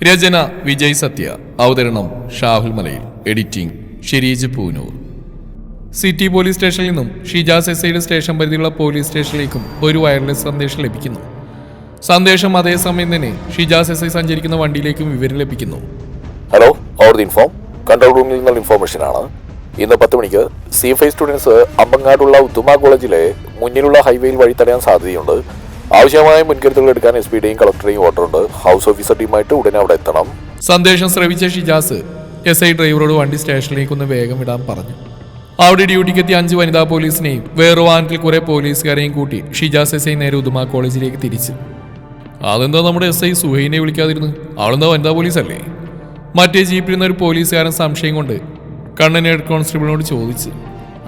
രചന വിജയ് സത്യ. അവതരണം ഷാഹുൽ മലയിൽ. Editing Shireej Poonoor. City police സ്റ്റേഷനിൽ നിന്നും ഷിജാസ് എസ്ഐയുടെ സ്റ്റേഷൻ പരിധിയിലുള്ള പോലീസ് സ്റ്റേഷനിലേക്കും ഒരു വയർലെസ് സന്ദേശം ലഭിക്കുന്നു. സന്ദേശം അതേസമയം തന്നെ ഷിജാസ് എസ്ഐ സഞ്ചരിക്കുന്ന വണ്ടിയിലേക്കും വിവരം ലഭിക്കുന്നു. Hello, over the inform. Control റൂമിൽ നിന്നുള്ള ഇൻഫോർമേഷൻ ആണ്. ഇന്ന് 10 മണിക്ക് C5 സ്റ്റുഡൻസ് അമ്പങ്ങാടുള്ള ഉത്തുമ കോളേജിലെ മുന്നിലുള്ള ഹൈവേയിൽ വഴി തടയാൻ സാധ്യതയുണ്ട്. ആവശ്യമായ മുൻകരുതലുകൾ എടുക്കാൻ SP-യുടെയും കളക്ടറെയും ഓർഡറുണ്ട്. ഹൗസ് ഓഫീസർ ടീമായിട്ട് ഉടനെ അവിടെ എത്തണം. സന്ദേശം ശ്രവിച്ച ഷിജാസ് SI ഡ്രൈവറോട് വണ്ടി സ്റ്റേഷനിലേക്കൊന്ന് വേഗം വിടാൻ പറഞ്ഞു. അവിടെ ഡ്യൂട്ടിക്കെത്തിയ 5 വനിതാ പോലീസിനെയും വേറെ വാഹനത്തിൽ കുറെ പോലീസുകാരെയും കൂട്ടി ഷിജാസ് SI നേരെ ഉദുമ കോളേജിലേക്ക് തിരിച്ചു. അതെന്താ നമ്മുടെ SI സുഹൈനെ വിളിക്കാതിരുന്നു? അവളെന്താ വനിതാ പോലീസല്ലേ? മറ്റേ ജീപ്പിൽ നിന്നൊരു പോലീസുകാരൻ സംശയം കൊണ്ട് കണ്ണൻ ഹെഡ് കോൺസ്റ്റബിളിനോട് ചോദിച്ചു.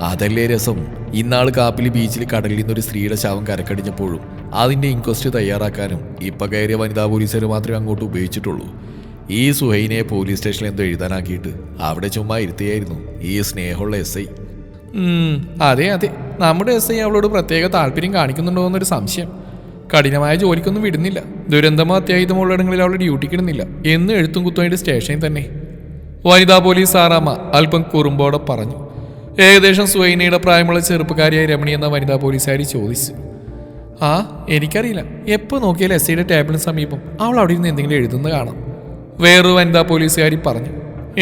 അതല്ലേ രസം, ഇന്നാൾ കാപ്പിലി ബീച്ചിൽ കടലിൽ നിന്നൊരു സ്ത്രീയുടെ ശവം കരക്കടിഞ്ഞപ്പോഴും അതിൻ്റെ ഇൻക്വസ്റ്റ് തയ്യാറാക്കാനും ഇപ്പം കയറിയ വനിതാ പോലീസുകാർ മാത്രമേ അങ്ങോട്ട് ഉപയോഗിച്ചിട്ടുള്ളൂ. ഈ സുഹൈനെ പോലീസ് സ്റ്റേഷനിൽ എന്തോ എഴുതാനാക്കിയിട്ട് അവിടെ ചുമ്മാ ഇരുത്തിയായിരുന്നു ഈ സ്നേഹമുള്ള SI. അതെ അതെ, നമ്മുടെ SI അവളോട് പ്രത്യേക താല്പര്യം കാണിക്കുന്നുണ്ടോ എന്നൊരു സംശയം. കഠിനമായ ജോലിക്കൊന്നും വിടുന്നില്ല, ദുരന്തമോ അത്യാഹിതമുള്ളിടങ്ങളിൽ അവൾ ഡ്യൂട്ടിക്കിടുന്നില്ല എന്ന് എഴുത്തും കുത്തുമായിട്ട് സ്റ്റേഷനിൽ തന്നെ. വനിതാ പോലീസ് സാറാമ്മ അല്പം കുറുമ്പോടെ പറഞ്ഞു. ഏകദേശം സുഹൈനയുടെ പ്രായമുള്ള ചെറുപ്പക്കാരിയായ രമണി എന്ന വനിതാ പോലീസുകാരി ചോദിച്ചു. എനിക്കറിയില്ല, എപ്പോൾ നോക്കിയാലും SIയുടെ ടേബിളിന് സമീപം അവൾ അവിടെ ഇരുന്ന് എന്തെങ്കിലും എഴുതുന്നത് കാണാം. വേറൊരു വനിതാ പോലീസുകാരി പറഞ്ഞു.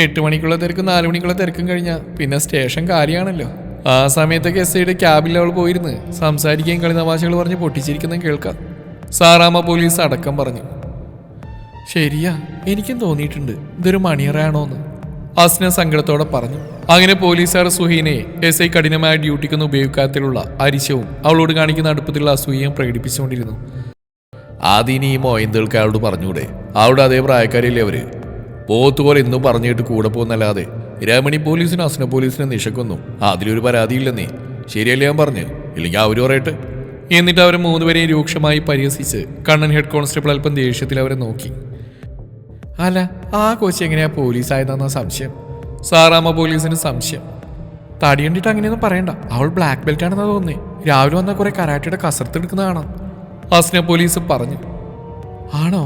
8 മണിക്കുള്ള തിരക്കും 4 മണിക്കുള്ള തിരക്കും കഴിഞ്ഞാൽ പിന്നെ സ്റ്റേഷൻ കാര്യമാണല്ലോ. ആ സമയത്തൊക്കെ SIയുടെ ക്യാബിൽ അവൾ പോയിരുന്ന് സംസാരിക്കുകയും കളിതമാശകൾ പറഞ്ഞ് പൊട്ടിച്ചിരിക്കുന്നതും കേൾക്കാം. സാറാമ്മ പോലീസ് അടക്കം പറഞ്ഞു. ശരിയാ, എനിക്കും തോന്നിയിട്ടുണ്ട് ഇതൊരു മണിയറാണോന്ന്. അസ്ന സങ്കടത്തോടെ പറഞ്ഞു. അങ്ങനെ പോലീസുകാർ സുഹൈനെ SI കഠിനമായ ഡ്യൂട്ടിക്കൊന്നും ഉപയോഗിക്കാത്തതിലുള്ള അരിശവും അവളോട് കാണിക്കുന്ന അടുപ്പത്തിലുള്ള അസൂയയും പ്രകടിപ്പിച്ചുകൊണ്ടിരുന്നു. ആദ്യം ഈ മോയന്തകൾക്ക് അയാളോട് പറഞ്ഞൂടെ? അവിടെ അതേ പ്രായക്കാരില്ലേ അവര്? പോത്തുപോലെ എന്നും പറഞ്ഞിട്ട് കൂടെ പോകുന്നല്ലാതെ രമണി പോലീസിനും അസ്ന പോലീസിനും നിശക്കൊന്നും അതിലൊരു പരാതിയില്ലെന്നേ. ശരിയല്ലേ ഞാൻ പറഞ്ഞു? ഇല്ലെങ്കിൽ അവര് പറയട്ടെ. എന്നിട്ട് അവരെ 3 പേരെയും രൂക്ഷമായി പരിഹസിച്ച് കണ്ണൻ ഹെഡ് കോൺസ്റ്റബിൾ അല്പം ദേഷ്യത്തിൽ അവരെ നോക്കി. അല്ല, ആ കൊച്ചി എങ്ങനെയാ പോലീസായതെന്ന സംശയം. സാറാമ്മ പോലീസിന് സംശയം. തടി കണ്ടിട്ട് അങ്ങനെയൊന്നും പറയണ്ട, അവൾ ബ്ലാക്ക് ബെൽറ്റ് ആണെന്നാ തോന്നുന്നേ. രാവിലെ വന്ന കുറെ കരാട്ടയുടെ കസർത്ത് എടുക്കുന്ന കാണാം, അസ്ന പോലീസ് പറഞ്ഞു. ആണോ?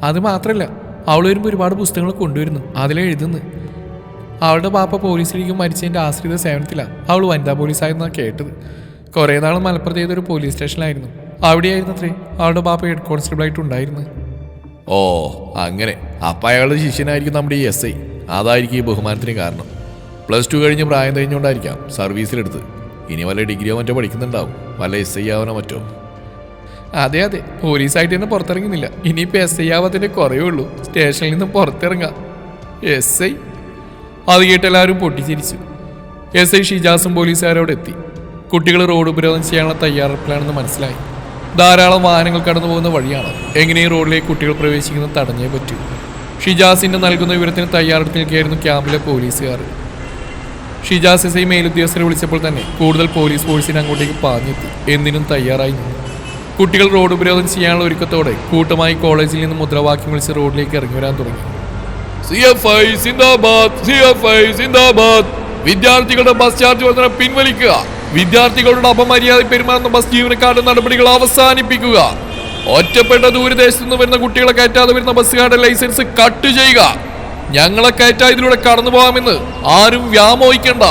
അത് മാത്രല്ല, അവൾ വരുമ്പോൾ ഒരുപാട് പുസ്തകങ്ങൾ കൊണ്ടുവരുന്നു, അതിലെ എഴുതുന്നു. അവളുടെ പാപ്പ പോലീസിലേക്ക് മരിച്ചതിൻ്റെ ആശ്രിത സേവനത്തിലാണ് അവൾ വനിതാ പോലീസായെന്നാണ് കേട്ടത്. കുറേ നാൾ മലപ്പുറത്ത് ചെയ്തൊരു പോലീസ് സ്റ്റേഷനിലായിരുന്നു. അവിടെയായിരുന്നു അത്രേ അവളുടെ പാപ്പ ഹെഡ് കോൺസ്റ്റബിളായിട്ടുണ്ടായിരുന്നു. ഓ അങ്ങനെ. അപ്പം അയാളുടെ ശിഷ്യനായിരിക്കും നമ്മുടെ ഈ SI. അതായിരിക്കും ഈ ബഹുമാനത്തിന് കാരണം. +2 കഴിഞ്ഞ് പ്രായം കഴിഞ്ഞുകൊണ്ടായിരിക്കാം സർവീസിലെടുത്ത്. ഇനി വല്ല ഡിഗ്രിയോ മറ്റോ പഠിക്കുന്നുണ്ടാവും, വല്ല SI ആവാനോ മറ്റോ. അതെ അതെ, പോലീസായിട്ട് തന്നെ പുറത്തിറങ്ങുന്നില്ല. ഇനിയിപ്പോൾ SI ആവാത്തതിൻ്റെ കുറയേ ഉള്ളൂ. സ്റ്റേഷനിൽ നിന്ന് പുറത്തിറങ്ങാം. SI അത് കേട്ട് എല്ലാവരും പൊട്ടിച്ചിരിച്ചു. SI ഷിജാസും പോലീസുകാരോട് എത്തി. കുട്ടികൾ റോഡ് ഉപരോധം ചെയ്യാനുള്ള തയ്യാറെടുപ്പിലാണെന്ന് മനസ്സിലായി. ധാരാളം വാഹനങ്ങൾ കടന്നു പോകുന്ന വഴിയാണ്. എങ്ങനെയും റോഡിലേക്ക് കുട്ടികൾ പ്രവേശിക്കുന്നത് തടഞ്ഞേ പറ്റൂ. ഷിജാസിന്റെ നൽകുന്ന വിവരത്തിന് തയ്യാറെടുപ്പ് നിൽക്കുകയായിരുന്നു ക്യാമ്പിലെ പോലീസുകാർ. ഷിജാസ് SI മേലുദ്യോഗസ്ഥരെ വിളിച്ചപ്പോൾ തന്നെ കൂടുതൽ പോലീസ് ഫോഴ്സിന് അങ്ങോട്ടേക്ക് പാഞ്ഞെത്തി എന്തിനും തയ്യാറായി നിന്നു. കുട്ടികൾ റോഡ് ഉപരോധം ചെയ്യാനുള്ള ഒരുക്കത്തോടെ കൂട്ടമായി കോളേജിൽ നിന്ന് മുദ്രാവാക്യം വിളിച്ച് റോഡിലേക്ക് ഇറങ്ങി വരാൻ തുടങ്ങി. CFI സിന്ദാബാദ്, CFI സിന്ദാബാദ്. വിദ്യാർത്ഥികളുടെ ബസ് ചാർജ് വർധന പിൻവലിക്കുക. വിദ്യാർത്ഥികളുടെ അപമര്യാദ പെരുമാറുന്ന ബസ് ജീവനക്കാരുടെ നടപടികൾ അവസാനിപ്പിക്കുക. ഒറ്റപ്പെട്ട ദൂരദേശത്തു നിന്ന് വരുന്ന കുട്ടികളെ കയറ്റാതെ വരുന്ന ബസ്സുകാരുടെ ലൈസൻസ് കട്ട് ചെയ്യുക. ഞങ്ങളെ കയറ്റാ ഇതിലൂടെ കടന്നു പോകാമെന്ന് ആരും വ്യാമോഹിക്കണ്ട.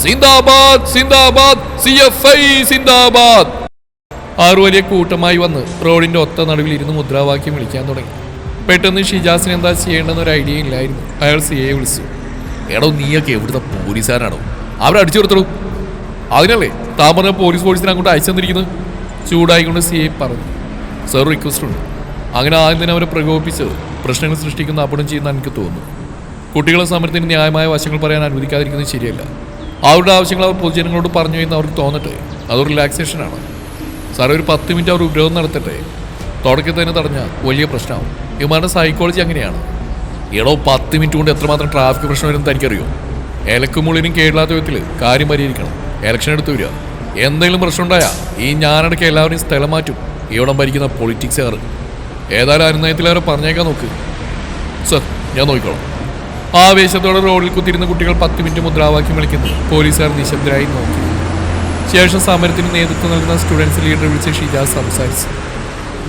സിന്ദാബാദ് സിന്ദാബാദ്, CFI സിന്ദാബാദ്. 6 വലിയ കൂട്ടമായി വന്ന് റോഡിന്റെ ഒത്ത നടുവിൽ ഇരുന്ന് മുദ്രാവാക്യം വിളിക്കാൻ തുടങ്ങി. പെട്ടെന്ന് ഷിജാസിന് എന്താ ചെയ്യേണ്ടെന്നൊരു ഐഡിയ ഇല്ലായിരുന്നു. അയാൾ CAയെ വിളിച്ചു. എടോ, നീയൊക്കെ എവിടുത്തെ പോലീസുകാരാണോ? അവരെ അടിച്ചു കൊടുത്തോ. അതിനല്ലേ താൻ പറഞ്ഞ പോലീസ് ഫോഴ്സിനെ അങ്ങോട്ട് അയച്ചു തന്നിരിക്കുന്നത്? ചൂടായിക്കൊണ്ട് CA പറഞ്ഞു. സർ, റിക്വസ്റ്റ് ഉണ്ട്. അങ്ങനെ ആദ്യം തന്നെ അവരെ പ്രകോപിപ്പിച്ചത് പ്രശ്നങ്ങൾ സൃഷ്ടിക്കുന്ന അപകടം ചെയ്യുന്ന എനിക്ക് തോന്നുന്നു. കുട്ടികളെ സമരത്തിന് ന്യായമായ വശങ്ങൾ പറയാൻ അനുവദിക്കാതിരിക്കുന്നത് ശരിയല്ല. അവരുടെ ആവശ്യങ്ങൾ അവർ പൊതുജനങ്ങളോട് പറഞ്ഞു എന്ന് അവർക്ക് തോന്നട്ടെ. അതൊരു റിലാക്സേഷനാണ്. സാർ, ഒരു 10 മിനിറ്റ് അവർ ഉപരോധം നടത്തട്ടെ. തുടക്കത്തിൽ തന്നെ തടഞ്ഞാൽ വലിയ പ്രശ്നമാവും. ഇവരുടെ സൈക്കോളജി അങ്ങനെയാണ്. എടോ, 10 മിനിറ്റ് കൊണ്ട് എത്രമാത്രം ട്രാഫിക് പ്രശ്നം വരുന്നത് തനിക്കറിയോ? ഇലക്കുമുള്ളിനും കേരളാത്ത വിധത്തിൽ കാര്യം പരിഹരിക്കണം. ഇലക്ഷൻ എടുത്തു വരിക. എന്തെങ്കിലും പ്രശ്നം ഉണ്ടായാൽ ഈ ഞാനടക്കം എല്ലാവരെയും സ്ഥലം മാറ്റും ഇവിടം ഭരിക്കുന്ന പൊളിറ്റിക്സുകാർ. ഏതായാലും അനുനയത്തിൽ അവരെ പറഞ്ഞേക്കാൻ നോക്ക്. സർ, ഞാൻ നോക്കിക്കോളാം. ആവേശത്തോടെ റോഡിൽ കുത്തിരുന്ന കുട്ടികൾ 10 മിനിറ്റ് മുദ്രാവാക്യം വിളിക്കുന്നു. പോലീസുകാർ നിശബ്ദരായി നോക്കി. ശേഷം സമരത്തിന് നേതൃത്വം നൽകുന്ന സ്റ്റുഡൻസ് ലീഡർ വിളിച്ച് ഷിജാസ് സംസാരിച്ചു.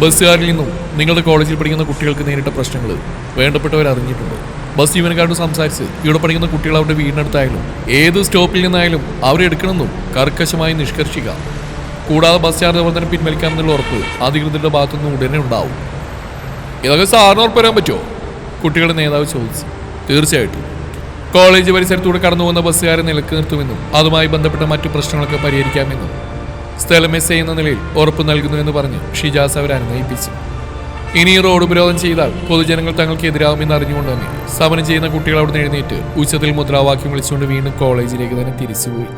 ബസ്സുകാരിൽ നിന്നും നിങ്ങളുടെ കോളേജിൽ പഠിക്കുന്ന കുട്ടികൾക്ക് നേരിട്ട പ്രശ്നങ്ങൾ വേണ്ടപ്പെട്ടവർ അറിഞ്ഞിട്ടുണ്ട്. ബസ് ജീവനക്കാരോട് സംസാരിച്ച് ഇവിടെ പഠിക്കുന്ന കുട്ടികൾ അവരുടെ വീടിനടുത്തായാലും ഏത് സ്റ്റോപ്പിൽ നിന്നായാലും അവരെ എടുക്കണമെന്നും കർക്കശമായി നിഷ്കർഷിക്കുക. കൂടാതെ ബസ് ചാർജ് പ്രവർത്തനം പിൻവലിക്കാമെന്നുള്ള ഉറപ്പ് അധികൃതരുടെ ഭാഗത്തുനിന്ന് ഉടനെ ഉണ്ടാവും. ഇതൊക്കെ സാറിന് ഉറപ്പ് വരാൻ പറ്റുമോ? കുട്ടികളുടെ നേതാവ് ചോദിച്ചു. തീർച്ചയായിട്ടും. കോളേജ് പരിസരത്തൂടെ കടന്നു പോകുന്ന ബസ്സുകാരെ നിലക്ക് നിർത്തുമെന്നും അതുമായി ബന്ധപ്പെട്ട മറ്റു പ്രശ്നങ്ങളൊക്കെ പരിഹരിക്കാമെന്നും സ്ഥലം എസ് എന്ന നിലയിൽ ഉറപ്പ് നൽകുന്നുവെന്ന് പറഞ്ഞ് ഷിജാസ് അവരെ അനുനയിപ്പിച്ചു. ഇനി റോഡ് ഉപരോധം ചെയ്താൽ പൊതുജനങ്ങൾ തങ്ങൾക്ക് എതിരാകുമെന്ന് അറിഞ്ഞുകൊണ്ട് തന്നെ സമരം ചെയ്യുന്ന കുട്ടികൾ അവിടെ എഴുന്നേറ്റ് ഉച്ചത്തിൽ മുദ്രാവാക്യം വിളിച്ചുകൊണ്ട് വീണ്ടും കോളേജിലേക്ക് തന്നെ തിരിച്ചുപോയി.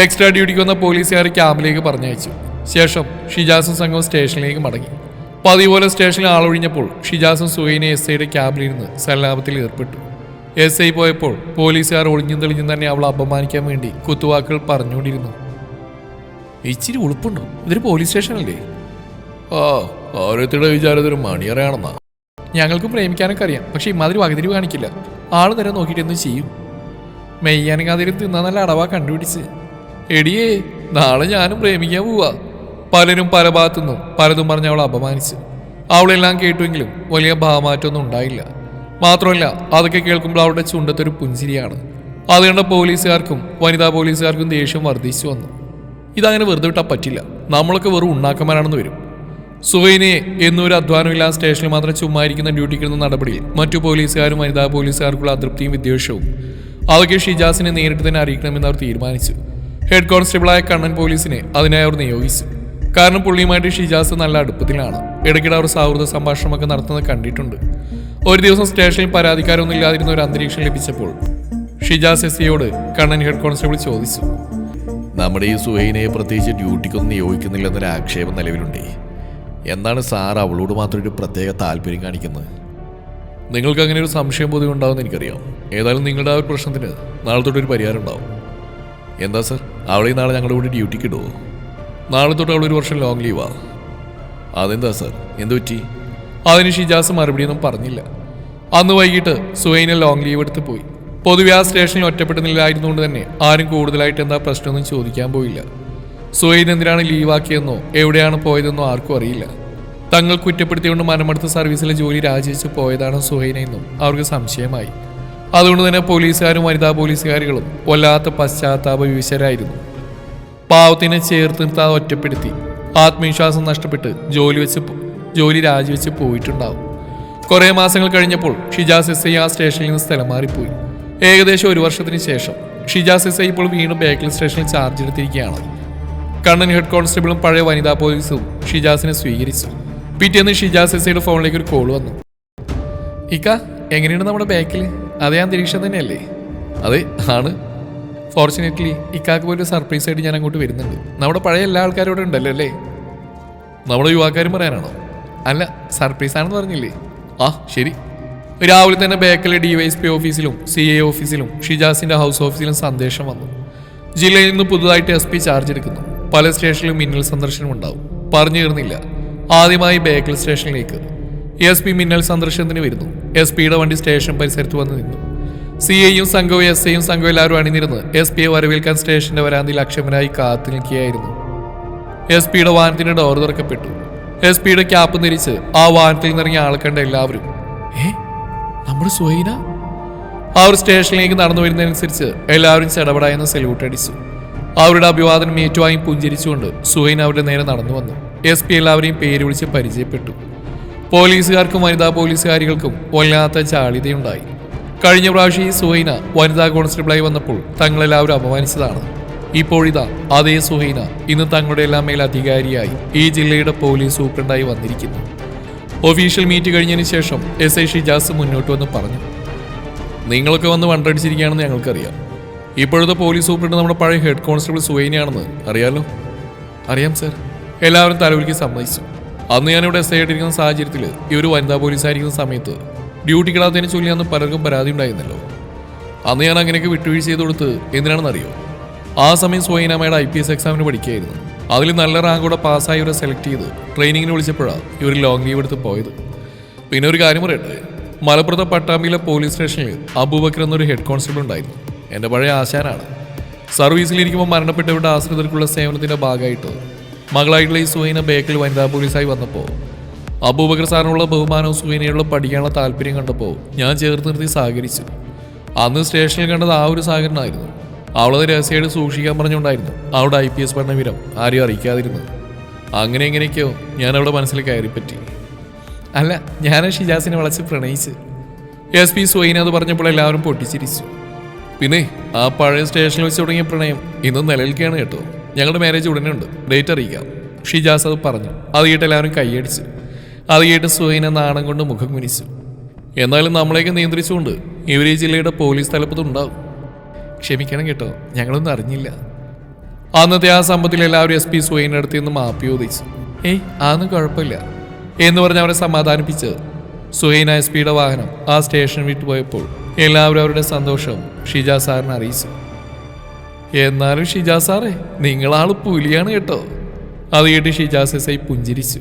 എക്സ്ട്രാ ഡ്യൂട്ടിക്ക് വന്ന പോലീസുകാരെ ക്യാമ്പിലേക്ക് പറഞ്ഞയച്ചു. ശേഷം ഷിജാസും സംഘവും സ്റ്റേഷനിലേക്ക് മടങ്ങി. പതിവ് പോലെ സ്റ്റേഷനിൽ ആളൊഴിഞ്ഞപ്പോൾ ഷിജാസും സുഹൈനെ എസ് ഐയുടെ ക്യാബിലിരുന്ന് സല്ലാപത്തിൽ ഏർപ്പെട്ടു. എസ് ഐ പോയപ്പോൾ പോലീസുകാർ ഒളിഞ്ഞും തെളിഞ്ഞും തന്നെ അവളെ അപമാനിക്കാൻ വേണ്ടി കുത്തുവാക്കുകൾ പറഞ്ഞുകൊണ്ടിരുന്നു. ഇച്ചിരി ഉളുപ്പുണ്ടോ? ഇതൊരു പോലീസ് സ്റ്റേഷനല്ലേ? ഓരോരുത്തരുടെ വിചാരത്തൊരു മണിയറയാണെന്നാ. ഞങ്ങൾക്ക് പ്രേമിക്കാനൊക്കെ അറിയാം, പക്ഷെ ഇമാതിരി വകതിരിവ് കാണിക്കില്ല. ആള് നേരെ നോക്കിയിട്ട് എന്തും ചെയ്യും. മെയ്യാനങ്ങാതിരും തിന്നാ നല്ല അടവാ കണ്ടുപിടിച്ച്. എടിയേ, നാളെ ഞാനും പ്രേമിക്കാൻ പോവാ. പലരും പല ഭാഗത്തുനിന്നും പലതും പറഞ്ഞ് അവളെ അപമാനിച്ചു. അവളെല്ലാം കേട്ടുവെങ്കിലും വലിയ ഭാവമാറ്റമൊന്നും ഉണ്ടായില്ല. മാത്രമല്ല, അതൊക്കെ കേൾക്കുമ്പോൾ അവളുടെ ചുണ്ടത്തൊരു പുഞ്ചിരിയാണ്. അത് കണ്ട പോലീസുകാർക്കും വനിതാ പോലീസുകാർക്കും ദേഷ്യം വർദ്ധിച്ചു വന്നു. ഇതങ്ങനെ വെറുതെ വിട്ടാൽ പറ്റില്ല, നമ്മളൊക്കെ വെറും ഉണ്ടാക്കന്മാരാണെന്ന് വരും. സുഹൈനെ എന്നൊരു അധ്വാനമില്ലാതെ സ്റ്റേഷനിൽ മാത്രം ചുമ്മായിരിക്കുന്ന ഡ്യൂട്ടിക്കുന്ന നടപടിയിൽ മറ്റു പോലീസുകാരും വനിതാ പോലീസുകാർക്കുള്ള അതൃപ്തിയും വിദ്വേഷവും അതൊക്കെ ഷിജാസിനെ നേരിട്ട് തന്നെ അറിയിക്കണമെന്ന് അവർ തീരുമാനിച്ചു. ഹെഡ് കോൺസ്റ്റബിളായ കണ്ണൻ പോലീസിനെ അതിനായി അവർ നിയോഗിച്ചു. കാരണം പുള്ളിയുമായിട്ട് ഷിജാസ് നല്ല അടുപ്പത്തിലാണ്. ഇടയ്ക്കിടെ അവർ സൗഹൃദ സംഭാഷണമൊക്കെ നടത്തുന്നത് കണ്ടിട്ടുണ്ട്. ഒരു ദിവസം സ്റ്റേഷനിൽ പരാതിക്കാരൊന്നും ഇല്ലാതിരുന്ന ഒരു അന്തരീക്ഷം ലഭിച്ചപ്പോൾ ഷിജാസ് എസ് ഐയോട് കണ്ണൻ ഹെഡ് കോൺസ്റ്റബിൾ ചോദിച്ചു. നമ്മുടെ ഈ സുഹൈനെ പ്രത്യേകിച്ച് ഡ്യൂട്ടിക്കൊന്നും നിയോഗിക്കുന്നില്ലെന്നൊരു ആക്ഷേപം നിലവിലുണ്ടേ. എന്താണ് സാർ അവളോട് മാത്രം ഒരു പ്രത്യേക താല്പര്യം കാണിക്കുന്നത്? നിങ്ങൾക്ക് അങ്ങനെ ഒരു സംശയം പൊതുവെ ഉണ്ടാവുമെന്ന് എനിക്കറിയാം. ഏതായാലും നിങ്ങളുടെ ആ ഒരു പ്രശ്നത്തിന് നാളെ തൊട്ടൊരു പരിഹാരം ഉണ്ടാവും. എന്താ സാർ, അവളെ നാളെ ഞങ്ങളുടെ കൂടി ഡ്യൂട്ടിക്ക് ഇടുമോ? നാളെ തൊട്ട് അവളൊരു വർഷം ലോങ് ലീവാ. അതെന്താ സാർ, എന്തു പറ്റി? അതിന് ഷിജാസ് മറുപടിയൊന്നും പറഞ്ഞില്ല. അന്ന് വൈകിട്ട് സുഹൈനെ ലോങ് ലീവ് എടുത്ത് പോയി. പൊതുവെ ആ സ്റ്റേഷനിൽ ഒറ്റപ്പെട്ട നിലയിലായിരുന്നുകൊണ്ട് തന്നെ ആരും കൂടുതലായിട്ട് എന്താ പ്രശ്നമൊന്നും ചോദിക്കാൻ പോയില്ല. സുഹൈൻ എന്തിനാണ് ലീവാക്കിയെന്നോ എവിടെയാണ് പോയതെന്നോ ആർക്കും അറിയില്ല. തങ്ങൾ കുറ്റപ്പെടുത്തിക്കൊണ്ട് മനമെടുത്ത സർവീസിലെ ജോലി രാജിവെച്ച് പോയതാണ് സുഹൈനെന്നും അവർക്ക് സംശയമായി. അതുകൊണ്ട് തന്നെ പോലീസുകാരും വനിതാ പോലീസുകാരികളും വല്ലാത്ത പശ്ചാത്താപ വിവശരായിരുന്നു. പാവത്തിനെ ചേർത്ത് നിർത്താതെ ഒറ്റപ്പെടുത്തി ആത്മവിശ്വാസം നഷ്ടപ്പെട്ട് ജോലി രാജിവെച്ച് പോയിട്ടുണ്ടാവും. കുറേ മാസങ്ങൾ കഴിഞ്ഞപ്പോൾ ഷിജാസ് എസ് ഐ ആ സ്റ്റേഷനിൽ നിന്ന് സ്ഥലം മാറിപ്പോയി. ഏകദേശം ഒരു വർഷത്തിന് ശേഷം ഷിജാസ് എസ് ഐ ഇപ്പോൾ വീണ്ടും ബേക്കൽ സ്റ്റേഷനിൽ ചാർജ് എടുത്തിരിക്കുകയാണ്. കണ്ണൻ ഹെഡ് കോൺസ്റ്റബിളും പഴയ വനിതാ പോലീസും ഷിജാസിനെ സ്വീകരിച്ചു. പിറ്റേന്ന് ഷിജാസ് എസ് ഐയുടെ ഫോണിലേക്ക് ഒരു കോൾ വന്നു. ഇക്ക, എങ്ങനെയാണ് നമ്മുടെ ബേക്കിൽ? അതേ അന്തരീക്ഷം തന്നെയല്ലേ? അതെ, ആണ്. ഫോർച്ചുനേറ്റ്ലി ഇക്കാക്ക് പോലും സർപ്രൈസ് ആയിട്ട് ഞാൻ അങ്ങോട്ട് വരുന്നുണ്ട്. നമ്മുടെ പഴയ എല്ലാ ആൾക്കാരും ഇവിടെ ഉണ്ടല്ലോ അല്ലേ? നമ്മുടെ യുവാക്കാരും പറയാനാണോ? അല്ല, സർപ്രൈസ് ആണെന്ന് പറഞ്ഞില്ലേ? ആ ശരി. രാവിലെ തന്നെ ബേക്കലിലെ DYSP ഓഫീസിലും CA ഓഫീസിലും ഷിജാസിന്റെ ഹൗസ് ഓഫീസിലും സന്ദേശം വന്നു. ജില്ലയിൽ നിന്ന് പുതുതായിട്ട് SP ചാർജ് എടുക്കുന്നു. പല സ്റ്റേഷനിലും മിന്നൽ സന്ദർശനം ഉണ്ടാവും. പറഞ്ഞു തീർന്നില്ല. ആദ്യമായി ബേക്കൽ സ്റ്റേഷനിലേക്ക് SP മിന്നൽ സന്ദർശനത്തിന് വരുന്നു. SPയുടെ വണ്ടി സ്റ്റേഷൻ പരിസരത്ത് വന്ന് നിന്നു. CAയും സംഘവും SIയും സംഘവും എല്ലാവരും അണിനിരുന്ന് SPയെ വരവേൽക്കാൻ സ്റ്റേഷന്റെ വരാന്തിയിൽ അക്ഷമനായി കാത്തു നിൽക്കുകയായിരുന്നു. SPയുടെ വാഹനത്തിന്റെ ഡോർ തുറക്കപ്പെട്ടു. SPയുടെ ക്യാപ്പ് ധരിച്ച് ആ വാഹനത്തിൽ നിന്നിറങ്ങിയ ആളെ കണ്ട എല്ലാവരും നമ്മുടെ സുഹൈന? അവർ സ്റ്റേഷനിലേക്ക് നടന്നു വരുന്നതിനനുസരിച്ച് എല്ലാവരും ചടപടായെന്ന് സല്യൂട്ട് അടിച്ചു. അവരുടെ അഭിവാദനം ഏറ്റുവായും പുഞ്ചിരിച്ചുകൊണ്ട് സുഹൈന അവരുടെ നേരെ നടന്നു വന്നു. SP എല്ലാവരെയും പേര് വിളിച്ച് പരിചയപ്പെട്ടു. പോലീസുകാർക്കും വനിതാ പോലീസുകാരികൾക്കും വല്ലാത്ത ചാളിതയുണ്ടായി. കഴിഞ്ഞ പ്രാവശ്യം ഈ സുഹൈന വനിതാ കോൺസ്റ്റബിളായി വന്നപ്പോൾ തങ്ങളെല്ലാവരും അപമാനിച്ചതാണ്. ഇപ്പോഴിതാ അതേ സുഹൈന ഇന്ന് തങ്ങളുടെ എല്ലാം മേൽ അധികാരിയായി ഈ ജില്ലയുടെ പോലീസ് സൂപ്രണ്ടായി വന്നിരിക്കുന്നു. ഒഫീഷ്യൽ മീറ്റ് കഴിഞ്ഞതിന് ശേഷം SI ഷിജാസ് മുന്നോട്ട് വന്ന് പറഞ്ഞു. നിങ്ങളൊക്കെ വന്ന് വണ്ടടിച്ചിരിക്കുകയാണെന്ന് ഞങ്ങൾക്കറിയാം. ഇപ്പോഴത്തെ പോലീസ് സൂപ്രണ്ട് നമ്മുടെ പഴയ ഹെഡ് കോൺസ്റ്റബിൾ സുഹൈനയാണെന്ന് അറിയാലോ? അറിയാം സർ. എല്ലാവരും തലവലിക്ക് സമ്മതിച്ചു. അന്ന് ഞാനിവിടെ SI ആയിട്ടിരിക്കുന്ന സാഹചര്യത്തിൽ ഇവർ വനിതാ പോലീസായിരിക്കുന്ന സമയത്ത് ഡ്യൂട്ടിക്കിടാത്തതിനെ ചൊല്ലി അന്ന് പലർക്കും പരാതി ഉണ്ടായിരുന്നല്ലോ. അന്ന് ഞാൻ അങ്ങനെയൊക്കെ വിട്ടുവീഴ്ച ചെയ്ത് കൊടുത്ത് എന്തിനാണെന്നറിയോ? ആ സമയം സുഹൈനമ്മയുടെ IPS എക്സാമിന് പഠിക്കുകയായിരുന്നു. അതിൽ നല്ല റാങ്കോടെ പാസ്സായി ഇവരെ സെലക്ട് ചെയ്ത് ട്രെയിനിങ്ങിന് വിളിച്ചപ്പോഴാണ് ഇവർ ലോങ് ലീവ് എടുത്ത് പോയത്. പിന്നെ ഒരു കാര്യം പറയട്ടെ, മലപ്പുറത്തെ പട്ടാമ്പിയിലെ പോലീസ് സ്റ്റേഷനിൽ അബൂബക്കർ എന്നൊരു ഹെഡ് കോൺസ്റ്റബിൾ ഉണ്ടായിരുന്നു. എൻ്റെ പഴയ ആശാനാണ്. സർവീസിലിരിക്കുമ്പോൾ മരണപ്പെട്ടവരുടെ ആശ്രിതർക്കുള്ള സേവനത്തിൻ്റെ ഭാഗമായിട്ട് മകളായിട്ടുള്ള ഈ സുഹൈന ബേക്കിൽ വനിതാ പോലീസായി വന്നപ്പോൾ അബൂബക്കർ സാറിനുള്ള ബഹുമാനവും സുഹൈനയുള്ള പഠിക്കാനുള്ള താല്പര്യം കണ്ടപ്പോൾ ഞാൻ ചേർത്ത് നിർത്തി സഹകരിച്ചു. അന്ന് സ്റ്റേഷനിൽ കണ്ടത് ആ ഒരു സഹകരണമായിരുന്നു. അവളത് രഹസ്യമായിട്ട് സൂക്ഷിക്കാൻ പറഞ്ഞുകൊണ്ടായിരുന്നു അവളുടെ IPS പഠന വിവരം ആരെയും അറിയിക്കാതിരുന്നത്. അങ്ങനെ എങ്ങനെയൊക്കെയോ ഞാൻ അവിടെ മനസ്സിൽ കയറിപ്പറ്റി. അല്ല, ഞാൻ ഷിജാസിനെ വളച്ച് പ്രണയിച്ച്. SP സുഹൈന അത് പറഞ്ഞപ്പോൾ എല്ലാവരും പൊട്ടിച്ചിരിച്ചു. പിന്നെ ആ പഴയ സ്റ്റേഷനിൽ വെച്ച് തുടങ്ങിയ പ്രണയം ഇന്നും നിലനിൽക്കുകയാണ് കേട്ടോ. ഞങ്ങളുടെ മാരേജ് ഉടനെ ഉണ്ട്, ഡേറ്റ് അറിയിക്കാം. ഷിജാസ് അത് പറഞ്ഞു. അത് കേട്ട് എല്ലാവരും കൈയടിച്ചു. അത് കേട്ട് സുഹൈന നാണം കൊണ്ട് മുഖം കുനിച്ചു. എന്നാലും നമ്മളെയൊക്കെ നിയന്ത്രിച്ചുകൊണ്ട് ഇവർ ഈ ജില്ലയുടെ പോലീസ് തലപ്പത്തുണ്ടാവും. ക്ഷമിക്കണം കേട്ടോ, ഞങ്ങളൊന്നും അറിഞ്ഞില്ല. അന്നത്തെ ആ സംഭവത്തിൽ എല്ലാവരും SP സുഹൈനയുടെ അടുത്ത് നിന്ന് മാപ്പി ചോദിച്ചു. അതൊന്നും കുഴപ്പമില്ല എന്ന് പറഞ്ഞ് അവരെ സമാധാനിപ്പിച്ച് സുഹൈന SP-യുടെ വാഹനം ആ സ്റ്റേഷൻ വിട്ടു പോയപ്പോൾ എല്ലാവരും അവരുടെ സന്തോഷം ഷിജാസ് സാറിനെ അറിയിച്ചു. എന്നാലും ഷിജാസ് സാറേ, നിങ്ങളാൾ പുലിയാണ് കേട്ടോ. അത് കേട്ട് ഷിജാസ് SI പുഞ്ചിരിച്ചു.